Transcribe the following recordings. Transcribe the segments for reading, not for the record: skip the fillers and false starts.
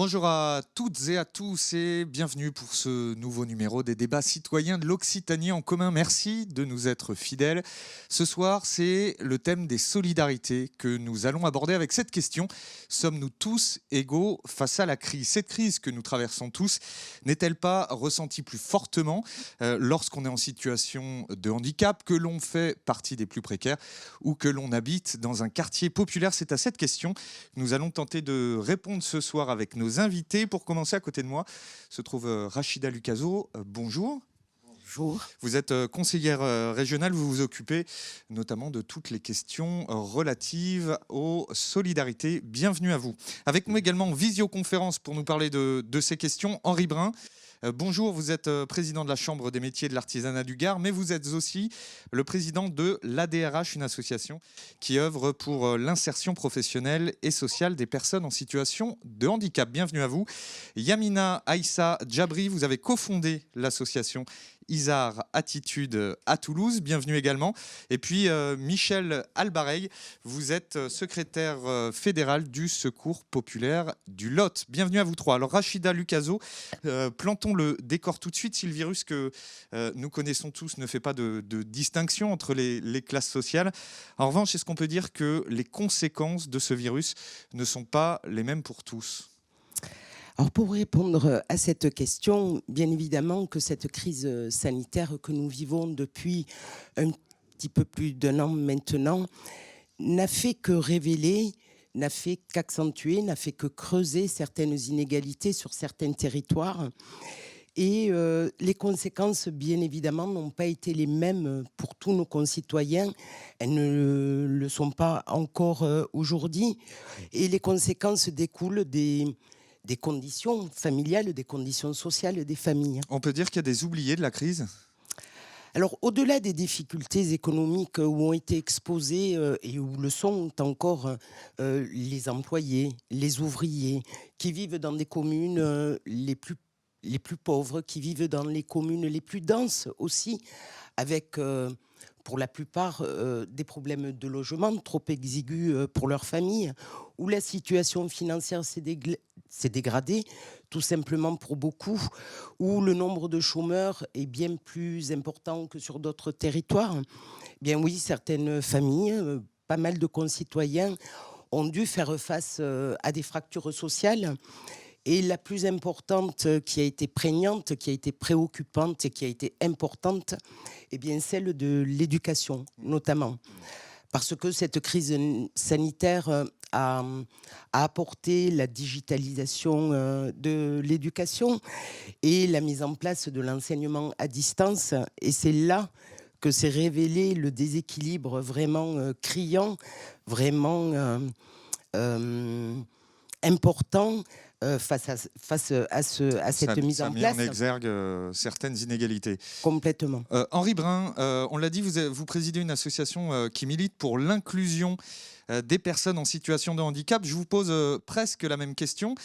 Bonjour à toutes et à tous et bienvenue pour ce nouveau numéro des débats citoyens de l'Occitanie en commun. Merci de nous être fidèles. Ce soir, c'est le thème des solidarités que nous allons aborder avec cette question. Sommes-nous tous égaux face à la crise? Cette crise que nous traversons tous n'est-elle pas ressentie plus fortement lorsqu'on est en situation de handicap, que l'on fait partie des plus précaires ou que l'on habite dans un quartier populaire? C'est à cette question que nous allons tenter de répondre ce soir avec nos invités. Pour commencer, à côté de moi se trouve Rachida Lucaso. Bonjour. Bonjour. Vous êtes conseillère régionale, vous vous occupez notamment de toutes les questions relatives aux solidarités. Bienvenue à vous. Avec nous également en visioconférence pour nous parler de ces questions, Henri Brun. Bonjour, vous êtes président de la Chambre des métiers et de l'artisanat du Gard, mais vous êtes aussi le président de l'ADRH, une association qui œuvre pour l'insertion professionnelle et sociale des personnes en situation de handicap. Bienvenue à vous. Yamina Aïssa Djabri, vous avez cofondé l'association Isar Attitude à Toulouse, bienvenue également. Et puis Michel Albarey, vous êtes secrétaire fédéral du Secours populaire du Lot. Bienvenue à vous trois. Alors Rachida Lucaso, plantons le décor tout de suite. Si le virus que nous connaissons tous ne fait pas de distinction entre les classes sociales, en revanche, est-ce qu'on peut dire que les conséquences de ce virus ne sont pas les mêmes pour tous ? Alors pour répondre à cette question, bien évidemment que cette crise sanitaire que nous vivons depuis un petit peu plus d'un an maintenant n'a fait que révéler, n'a fait qu'accentuer, n'a fait que creuser certaines inégalités sur certains territoires. Et les conséquences, bien évidemment, n'ont pas été les mêmes pour tous nos concitoyens. Elles ne le sont pas encore aujourd'hui. Et les conséquences découlent des conditions familiales, des conditions sociales des familles. On peut dire qu'il y a des oubliés de la crise ? Alors, au-delà des difficultés économiques où ont été exposés et où le sont encore les employés, les ouvriers, qui vivent dans des communes les plus pauvres, qui vivent dans les communes les plus denses aussi, avec pour la plupart des problèmes de logement trop exigus pour leur famille, où la situation financière s'est dégradée, tout simplement pour beaucoup, où le nombre de chômeurs est bien plus important que sur d'autres territoires. Bien oui, certaines familles, pas mal de concitoyens ont dû faire face à des fractures sociales. Et la plus importante, qui a été prégnante, qui a été préoccupante et qui a été importante, eh bien celle de l'éducation, notamment. Parce que cette crise sanitaire a apporté la digitalisation de l'éducation et la mise en place de l'enseignement à distance. Et c'est là que s'est révélé le déséquilibre vraiment criant, vraiment important face à cette mise en place. Ça met en exergue certaines inégalités. Complètement. Henri Brun, on l'a dit, vous présidez une association qui milite pour l'inclusion des personnes en situation de handicap. Je vous pose presque la même question.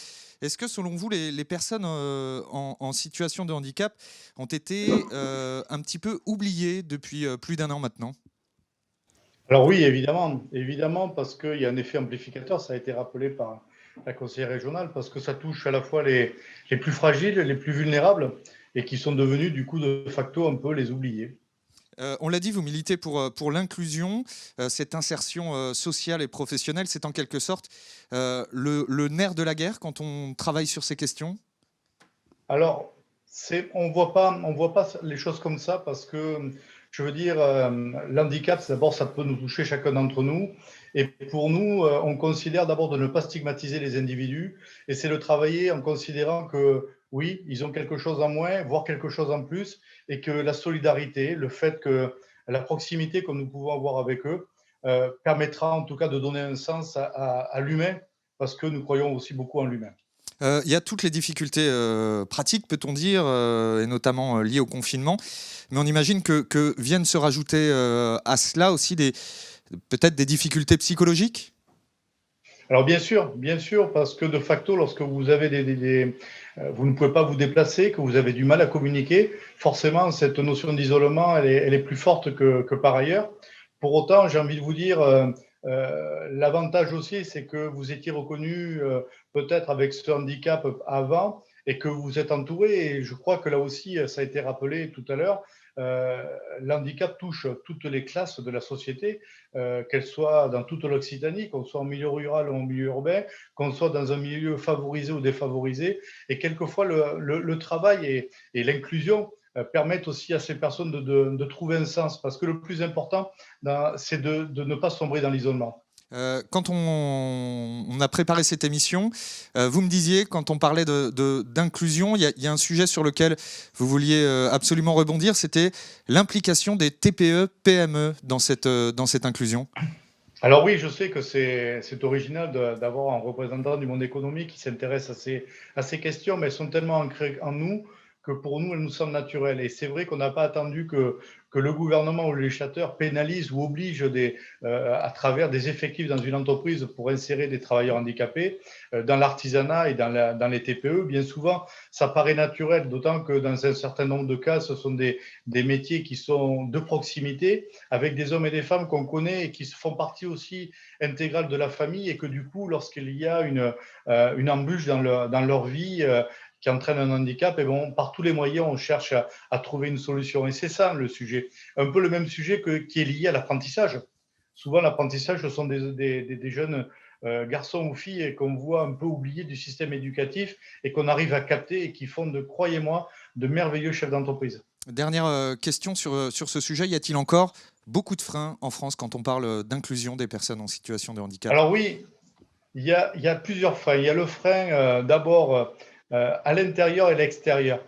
Est-ce que selon vous, les personnes en situation de handicap ont été un petit peu oubliées depuis plus d'un an maintenant ? Alors oui, évidemment, parce qu'il y a un effet amplificateur, ça a été rappelé par la conseillère régionale, parce que ça touche à la fois les plus fragiles, les plus vulnérables, et qui sont devenus du coup de facto un peu les oubliés. On l'a dit, vous militez pour l'inclusion, cette insertion sociale et professionnelle, c'est en quelque sorte le nerf de la guerre quand on travaille sur ces questions ? Alors, on voit pas les choses comme ça, parce que je veux dire, l'handicap, d'abord, ça peut nous toucher chacun d'entre nous. Et pour nous, on considère d'abord de ne pas stigmatiser les individus. Et c'est de travailler en considérant que, oui, ils ont quelque chose en moins, voire quelque chose en plus. Et que la solidarité, le fait que la proximité que nous pouvons avoir avec eux, permettra en tout cas de donner un sens à l'humain, parce que nous croyons aussi beaucoup en l'humain. Il y a toutes les difficultés pratiques, peut-on dire, et notamment liées au confinement. Mais on imagine que viennent se rajouter à cela aussi peut-être des difficultés psychologiques ? Alors bien sûr, parce que de facto, lorsque vous avez vous ne pouvez pas vous déplacer, que vous avez du mal à communiquer, forcément, cette notion d'isolement, elle est plus forte que par ailleurs. Pour autant, j'ai envie de vous dire, L'avantage aussi, c'est que vous étiez reconnu peut-être avec ce handicap avant et que vous êtes entouré. Et je crois que là aussi, ça a été rappelé tout à l'heure, l'handicap touche toutes les classes de la société, qu'elles soient dans toute l'Occitanie, qu'on soit en milieu rural ou en milieu urbain, qu'on soit dans un milieu favorisé ou défavorisé. Et quelquefois, le travail et l'inclusion permettent aussi à ces personnes de trouver un sens. Parce que le plus important, c'est de ne pas sombrer dans l'isolement. Quand on a préparé cette émission, vous me disiez, quand on parlait d'inclusion, il y a un sujet sur lequel vous vouliez absolument rebondir, c'était l'implication des TPE-PME dans cette inclusion. Alors oui, je sais que c'est original d'avoir un représentant du monde économique qui s'intéresse à ces questions, mais elles sont tellement ancrées en nous que pour nous, elles nous semblent naturelles. Et c'est vrai qu'on n'a pas attendu que le gouvernement ou le législateur pénalise ou oblige à travers des effectifs dans une entreprise pour insérer des travailleurs handicapés dans l'artisanat et dans les TPE. Bien souvent, ça paraît naturel, d'autant que dans un certain nombre de cas, ce sont des métiers qui sont de proximité, avec des hommes et des femmes qu'on connaît et qui font partie aussi intégrale de la famille, et que du coup, lorsqu'il y a une embûche dans leur vie, qui entraîne un handicap, et bon, par tous les moyens, on cherche à trouver une solution. Et c'est ça le sujet. Un peu le même sujet qui est lié à l'apprentissage. Souvent, l'apprentissage, ce sont des jeunes garçons ou filles qu'on voit un peu oubliés du système éducatif et qu'on arrive à capter et qui font, croyez-moi, de merveilleux chefs d'entreprise. Dernière question sur ce sujet. Y a-t-il encore beaucoup de freins en France quand on parle d'inclusion des personnes en situation de handicap? Alors oui, il y a plusieurs freins. Il y a le frein d'abord à l'intérieur et l'extérieur.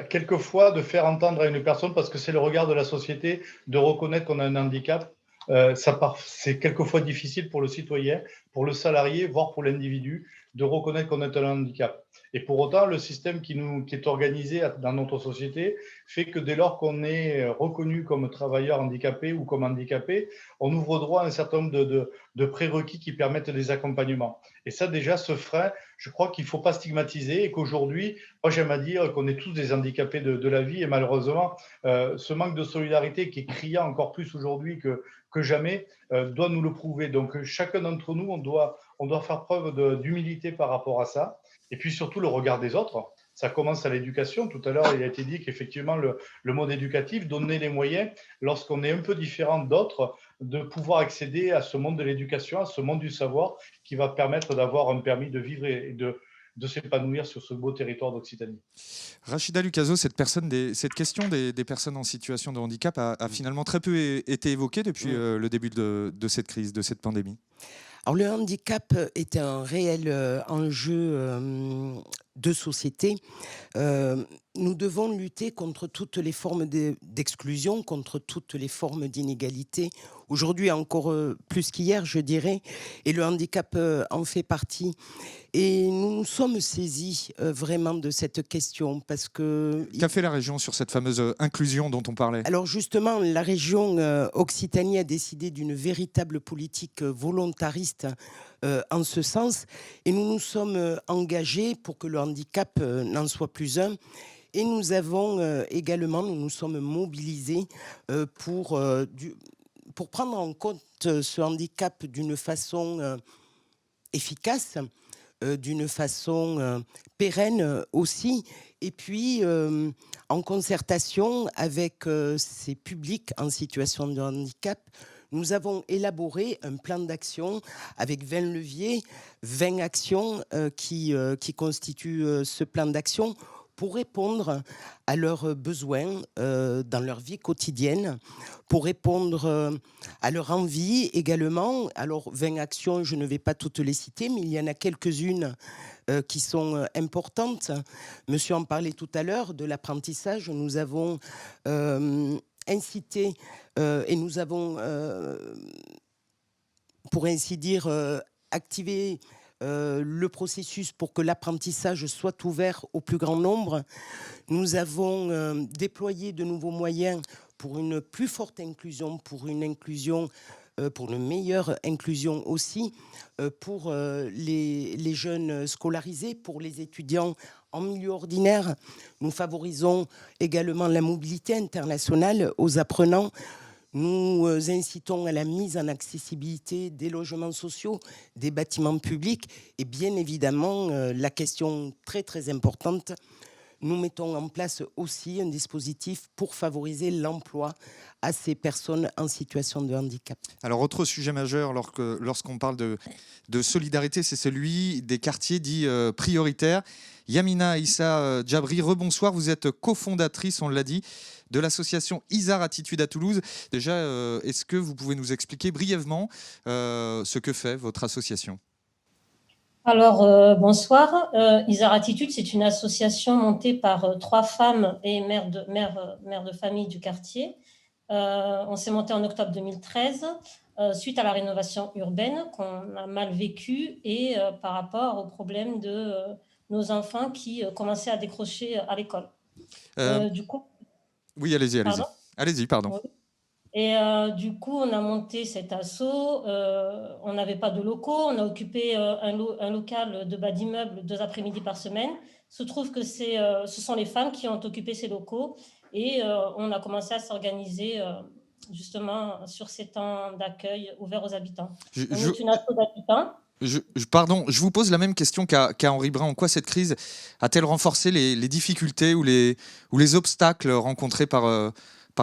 Quelquefois, de faire entendre à une personne, parce que c'est le regard de la société, de reconnaître qu'on a un handicap, c'est quelquefois difficile pour le citoyen, pour le salarié, voire pour l'individu, de reconnaître qu'on a un handicap. Et pour autant, le système qui est organisé dans notre société fait que dès lors qu'on est reconnu comme travailleur handicapé ou comme handicapé, on ouvre droit à un certain nombre de prérequis qui permettent des accompagnements. Et ça, déjà, ce frein, je crois qu'il ne faut pas stigmatiser, et qu'aujourd'hui, moi j'aime à dire qu'on est tous des handicapés de la vie, et malheureusement, ce manque de solidarité qui est criant encore plus aujourd'hui que jamais, doit nous le prouver. Donc chacun d'entre nous, on doit faire preuve d'humilité par rapport à ça. Et puis surtout le regard des autres. Ça commence à l'éducation. Tout à l'heure, il a été dit qu'effectivement, le mode éducatif, donner les moyens, lorsqu'on est un peu différent d'autres, de pouvoir accéder à ce monde de l'éducation, à ce monde du savoir, qui va permettre d'avoir un permis de vivre et de s'épanouir sur ce beau territoire d'Occitanie. Rachida Lucaso, cette question des personnes en situation de handicap a finalement très peu été évoquée depuis le début de cette crise, de cette pandémie. Alors, le handicap est un réel enjeu de société. Nous devons lutter contre toutes les formes d'exclusion, contre toutes les formes d'inégalité. Aujourd'hui, encore plus qu'hier, je dirais, et le handicap en fait partie. Et nous nous sommes saisis vraiment de cette question parce que... Qu'a fait la région sur cette fameuse inclusion dont on parlait? Alors justement, la région Occitanie a décidé d'une véritable politique volontariste en ce sens, et nous nous sommes engagés pour que le handicap n'en soit plus un. Et nous avons également, nous nous sommes mobilisés pour prendre en compte ce handicap d'une façon efficace, d'une façon pérenne aussi, et puis en concertation avec ces publics en situation de handicap, nous avons élaboré un plan d'action avec 20 leviers, 20 actions qui constituent ce plan d'action pour répondre à leurs besoins dans leur vie quotidienne, pour répondre à leur envie également. Alors, 20 actions, je ne vais pas toutes les citer, mais il y en a quelques-unes qui sont importantes. Monsieur en parlait tout à l'heure de l'apprentissage. Nous avons incité et nous avons, pour ainsi dire, activé le processus pour que l'apprentissage soit ouvert au plus grand nombre. Nous avons déployé de nouveaux moyens pour une plus forte inclusion, pour une inclusion, pour une meilleure inclusion aussi, pour les jeunes scolarisés, pour les étudiants en milieu ordinaire. Nous favorisons également la mobilité internationale aux apprenants. Nous incitons à la mise en accessibilité des logements sociaux, des bâtiments publics et bien évidemment, la question très très importante, nous mettons en place aussi un dispositif pour favoriser l'emploi à ces personnes en situation de handicap. Alors, autre sujet majeur lorsqu'on parle de solidarité, c'est celui des quartiers dits prioritaires. Yamina Issa Djabri, rebonsoir, vous êtes cofondatrice, on l'a dit, de l'association Isar Attitude à Toulouse. Déjà, est-ce que vous pouvez nous expliquer brièvement ce que fait votre association ? Alors, bonsoir. Isar Attitude, c'est une association montée par 3 femmes et mères de famille du quartier. On s'est monté en octobre 2013, suite à la rénovation urbaine qu'on a mal vécue et par rapport au problème de nos enfants qui commençaient à décrocher à l'école. Du coup, Oui, allez-y. pardon. Allez-y, pardon. Oui. Et du coup, on a monté cet asso. On n'avait pas de locaux. On a occupé un local de bas d'immeuble 2 après-midi par semaine. Il se trouve que ce sont les femmes qui ont occupé ces locaux. Et on a commencé à s'organiser justement sur ces temps d'accueil ouverts aux habitants. On est une asso d'habitants. Pardon, je vous pose la même question qu'à Henri Brun. En quoi cette crise a-t-elle renforcé les difficultés ou les obstacles rencontrés par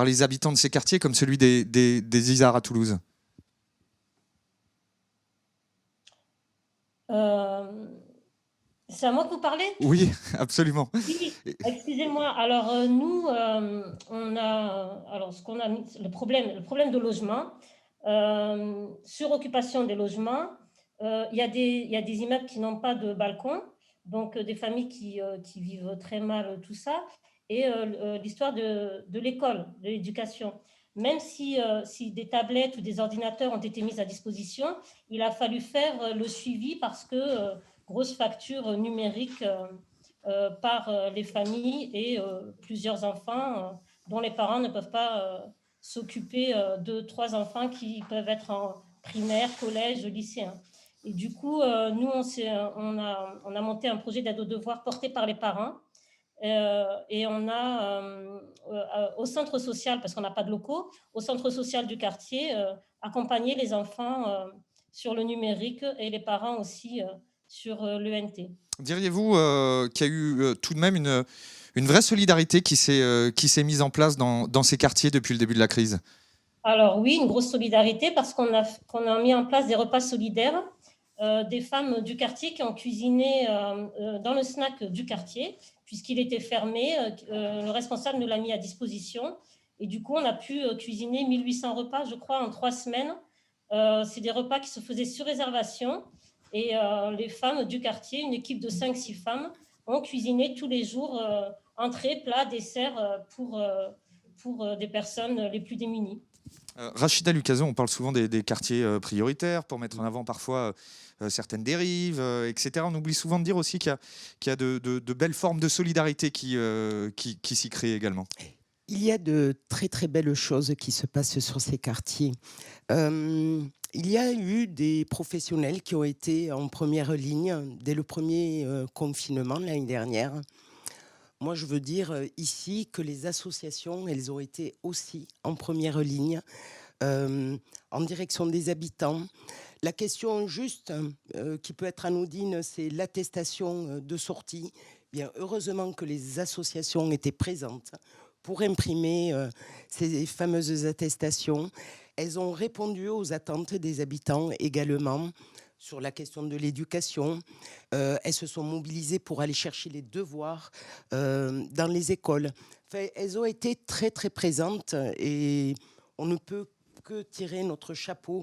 les habitants de ces quartiers, comme celui des Isars à Toulouse ? C'est à moi que vous parlez ? Oui, absolument. Oui, excusez-moi. Alors, nous, on a... Alors, ce qu'on a mis... Le problème de logement, suroccupation des logements, il y a des immeubles qui n'ont pas de balcon, donc des familles qui vivent très mal tout ça, et l'histoire de l'école, de l'éducation. Même si des tablettes ou des ordinateurs ont été mis à disposition, il a fallu faire le suivi parce que grosse facture numérique par les familles et plusieurs enfants dont les parents ne peuvent pas s'occuper de 3 enfants qui peuvent être en primaire, collège, lycéen. Et du coup, nous, on a monté un projet d'aide aux devoirs porté par les parents. Et on a au centre social, parce qu'on n'a pas de locaux, au centre social du quartier, accompagné les enfants sur le numérique et les parents aussi sur l'ENT. Diriez-vous qu'il y a eu tout de même une vraie solidarité qui s'est mise en place dans ces quartiers depuis le début de la crise ? Alors oui, une grosse solidarité parce qu'on a mis en place des repas solidaires, des femmes du quartier qui ont cuisiné dans le snack du quartier, puisqu'il était fermé, le responsable nous l'a mis à disposition. Et du coup, on a pu cuisiner 1800 repas, je crois, en 3 semaines. C'est des repas qui se faisaient sur réservation. Et les femmes du quartier, une équipe de 5-6 femmes, ont cuisiné tous les jours entrées, plats, desserts pour des personnes les plus démunies. Rachida Lucazon, on parle souvent des quartiers prioritaires pour mettre en avant parfois certaines dérives, etc. On oublie souvent de dire aussi qu'il y a de belles formes de solidarité qui s'y créent également. Il y a de très très belles choses qui se passent sur ces quartiers. Il y a eu des professionnels qui ont été en première ligne dès le premier confinement l'année dernière. Moi, je veux dire ici que les associations, elles ont été aussi en première ligne, en direction des habitants. La question juste qui peut être anodine, c'est l'attestation de sortie. Bien, heureusement que les associations étaient présentes pour imprimer ces fameuses attestations. Elles ont répondu aux attentes des habitants également sur la question de l'éducation. Elles se sont mobilisées pour aller chercher les devoirs dans les écoles. Enfin, elles ont été très, très présentes et on ne peut que tirer notre chapeau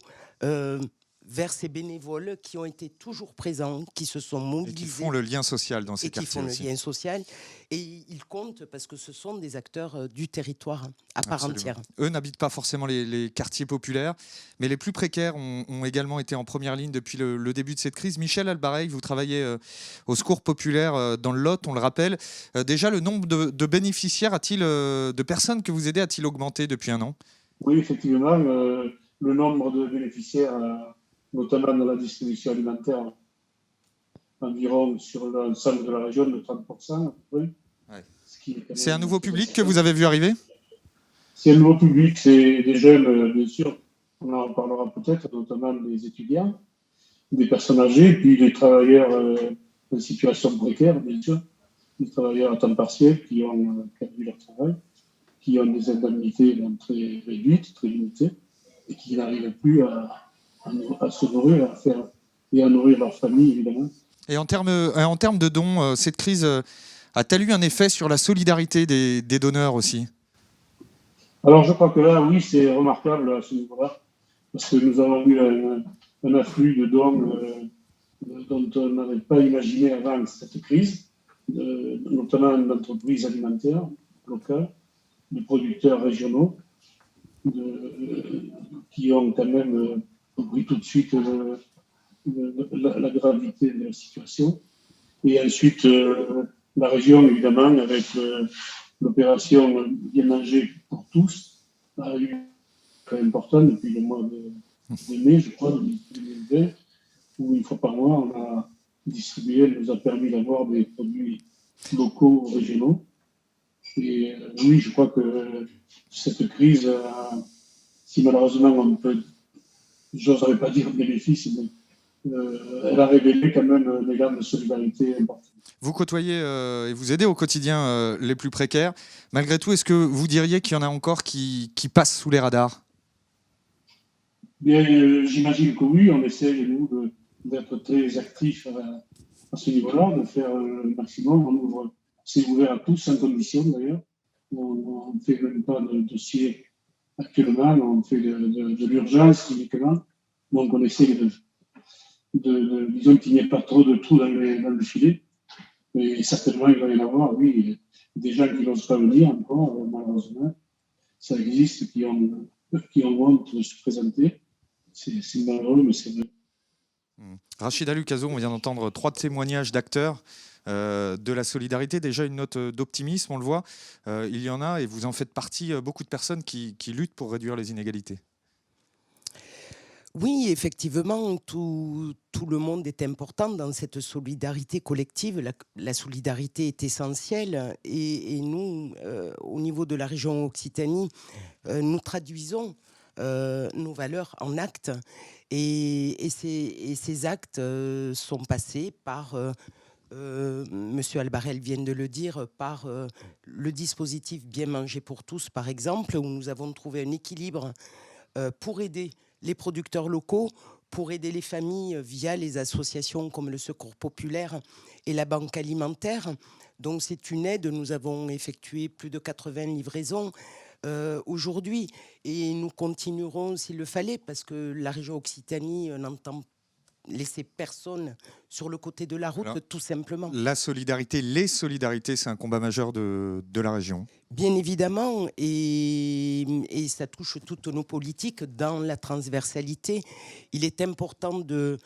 vers ces bénévoles qui ont été toujours présents, qui se sont mobilisés. Et qui font le lien social dans ces quartiers aussi. Qui font le lien social. Et ils comptent parce que ce sont des acteurs du territoire à part entière. Eux n'habitent pas forcément les quartiers populaires, mais les plus précaires ont également été en première ligne depuis le début de cette crise. Michel Albareil, vous travaillez au Secours populaire dans le Lot, on le rappelle. Déjà, le nombre de bénéficiaires de personnes que vous aidez a-t-il augmenté depuis un an ? Oui, effectivement, le nombre de bénéficiaires, notamment dans la distribution alimentaire, environ sur l'ensemble de la région de 30%. Oui. Ouais. C'est un nouveau public que vous avez vu arriver ? C'est un nouveau public, c'est des jeunes, bien sûr, on en parlera peut-être, notamment des étudiants, des personnes âgées, puis des travailleurs en situation précaire, bien sûr, des travailleurs à temps partiel qui ont perdu leur travail, qui ont des indemnités très réduites, très limitées, et qui n'arrivent plus à se nourrir, et à nourrir leur famille, évidemment. Et en termes de dons, cette crise a-t-elle eu un effet sur la solidarité des donneurs aussi? Alors, je crois que là, oui, c'est remarquable à ce niveau-là, parce que nous avons eu un afflux de dons dont on n'avait pas imaginé avant cette crise, notamment d'entreprises alimentaires locales, de producteurs régionaux, qui ont quand même compris tout de suite la gravité de la situation. Et ensuite, la région, évidemment, avec l'opération Bien manger pour tous, a eu très important depuis le mois de mai, je crois, de 2020, où une fois par mois, on a distribué, elle nous a permis d'avoir des produits locaux, régionaux. Et oui, je crois que cette crise, si malheureusement on peut, j'oserais pas dire bénéfice, mais elle a révélé quand même des élan de solidarité importants. Vous côtoyez et vous aidez au quotidien les plus précaires. Malgré tout, est-ce que vous diriez qu'il y en a encore qui passent sous les radars? Bien, j'imagine que oui, on essaie, nous, d'être très actifs à ce niveau-là, de faire le maximum. C'est ouvert à tous, sans condition d'ailleurs. On ne fait même pas de dossier actuellement, on fait de l'urgence uniquement. Donc on essaie disons qu'il n'y ait pas trop de trous dans le filet. Mais certainement, il va y en avoir, oui, des gens qui n'osent pas venir encore, malheureusement. Ça existe, qui ont honte de se présenter. C'est malheureux, mais c'est vrai. Rachida Lucaso, on vient d'entendre 3 témoignages d'acteurs de la solidarité. Déjà une note d'optimisme, on le voit. Il y en a, et vous en faites partie, beaucoup de personnes qui luttent pour réduire les inégalités. Oui, effectivement, tout le monde est important dans cette solidarité collective. La solidarité est essentielle et nous, au niveau de la région Occitanie, nous traduisons nos valeurs en actes et ces actes sont passés par, Monsieur Albarel vient de le dire, par le dispositif Bien manger pour tous, par exemple, où nous avons trouvé un équilibre pour aider les producteurs locaux, pour aider les familles via les associations comme le Secours populaire et la Banque alimentaire. Donc c'est une aide, nous avons effectué plus de 80 livraisons aujourd'hui et nous continuerons s'il le fallait parce que la région Occitanie n'entend laisser personne sur le côté de la route. Alors, tout simplement. La solidarité, les solidarités, c'est un combat majeur de la région. Bien évidemment, et ça touche toutes nos politiques dans la transversalité. Il est important de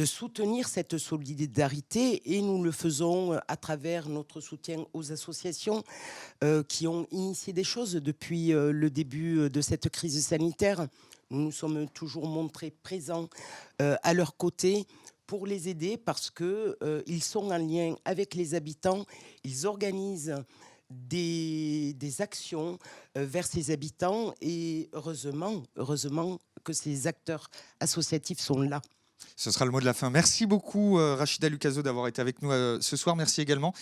soutenir cette solidarité et nous le faisons à travers notre soutien aux associations qui ont initié des choses depuis le début de cette crise sanitaire. Nous nous sommes toujours montrés présents à leur côté pour les aider parce qu'ils sont en lien avec les habitants. Ils organisent des actions vers ces habitants et heureusement que ces acteurs associatifs sont là. Ce sera le mot de la fin. Merci beaucoup Rachida Lucaso d'avoir été avec nous ce soir. Merci également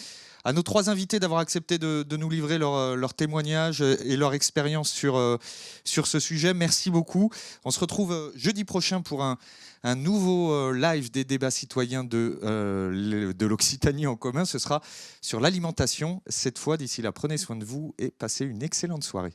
à nos 3 invités d'avoir accepté de nous livrer leur témoignage et leur expérience sur ce sujet. Merci beaucoup. On se retrouve jeudi prochain pour un nouveau live des débats citoyens de l'Occitanie en commun. Ce sera sur l'alimentation. Cette fois, d'ici là, prenez soin de vous et passez une excellente soirée.